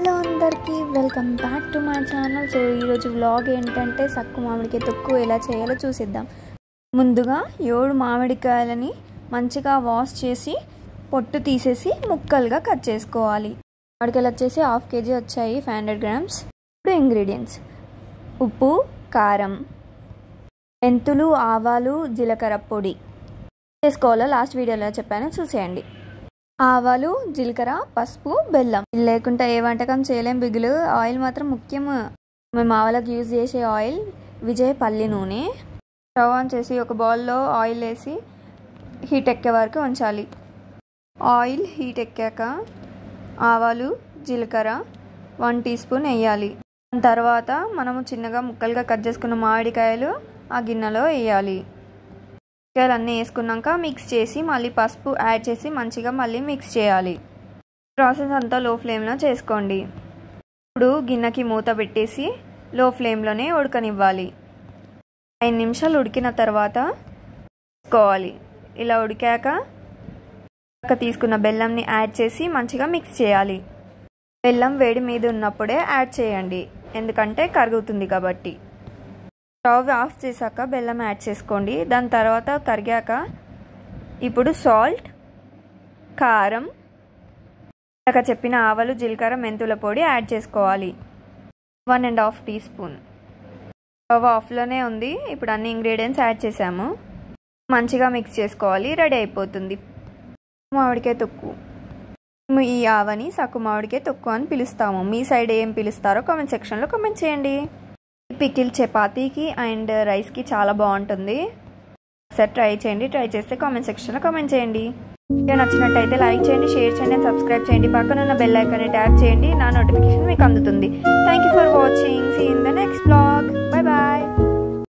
Hello అందరికీ welcome back to my channel. So ఈరోజు vlog ఏంటంటే సక్కు మామిడికాయ తొక్కు ఎలా చేయాలో చూసిద్దాం. ముందుగా 7 మామిడికాయలని మంచిగా వాష్ చేసి పొట్టు తీసేసి ముక్కలుగా కట్ చేసుకోవాలి. మామిడికాయలు వచ్చేసి 1/2 kg వచ్చాయి, 500 grams. ఇప్పుడు ఇంగ్రీడియంట్స్: ఉప్పు, కారం, మెంతులు, ఆవాలు, జీలకర్ర పొడి. చేసుకోవాలో లాస్ట్ వీడియోలో చెప్పాను, చూసేయండి. ఆవాలు, జీలకర్ర, పసుపు, బెల్లం. లేకుంటే ఏ వంటకం చేయలేం. బిగులు ఆయిల్ మాత్రం ముఖ్యం. మేము ఆవాలకు యూజ్ చేసే ఆయిల్ విజయ్ పల్లి నూనె. స్టవ్ ఆన్ చేసి ఒక బౌల్లో ఆయిల్ వేసి హీట్ ఎక్కే వరకు ఉంచాలి. ఆయిల్ హీట్ ఎక్కాక ఆవాలు, జీలకర్ర 1 teaspoon వేయాలి. దాని తర్వాత మనము చిన్నగా ముక్కలుగా కట్ చేసుకున్న మామిడికాయలు ఆ గిన్నెలో వేయాలి. అన్నీ వేసుకున్నాక మిక్స్ చేసి మళ్ళీ పసుపు యాడ్ చేసి మంచిగా మళ్ళీ మిక్స్ చేయాలి. ప్రాసెస్ అంతా లో ఫ్లేమ్లో చేసుకోండి. ఇప్పుడు గిన్నెకి మూత పెట్టేసి లో ఫ్లేమ్లోనే ఉడకనివ్వాలి. 5 నిమిషాలు ఉడికిన తర్వాత తీసుకోవాలి. ఇలా ఉడికాక తీసుకున్న బెల్లంని యాడ్ చేసి మంచిగా మిక్స్ చేయాలి. బెల్లం వేడి మీద ఉన్నప్పుడే యాడ్ చేయండి, ఎందుకంటే కరుగుతుంది కాబట్టి. స్టవ్ ఆఫ్ చేశాక బెల్లం యాడ్ చేసుకోండి. దాని తర్వాత కరిగాక ఇప్పుడు సాల్ట్, కారం, ఇందాక చెప్పిన ఆవాలు, జీలకర్ర, మెంతుల పొడి యాడ్ చేసుకోవాలి. 1.5 teaspoon. స్టవ్ ఆఫ్లోనే ఉంది. ఇప్పుడు అన్ని ఇంగ్రీడియంట్స్ యాడ్ చేసాము. మంచిగా మిక్స్ చేసుకోవాలి. రెడీ అయిపోతుంది మామిడికాయ తొక్కు. మేము ఈ ఆవని సక్కు మామిడికాయ తొక్కు అని పిలుస్తాము. మీ సైడ్ ఏం పిలుస్తారో కామెంట్ సెక్షన్లో కామెంట్ చేయండి. పికిల్ చపాతీకి అండ్ రైస్కి చాలా బాగుంటుంది. ఒకసారి ట్రై చేయండి. ట్రై చేస్తే కామెంట్ సెక్షన్లో కామెంట్ చేయండి. వీడియో నచ్చినట్టయితే లైక్ చేయండి, షేర్ చేయండి, సబ్స్క్రైబ్ చేయండి. పక్కన ఉన్న బెల్ ఐకాన్ని ట్యాప్ చేయండి. నా నోటిఫికేషన్ మీకు అందుతుంది. Thank you for watching.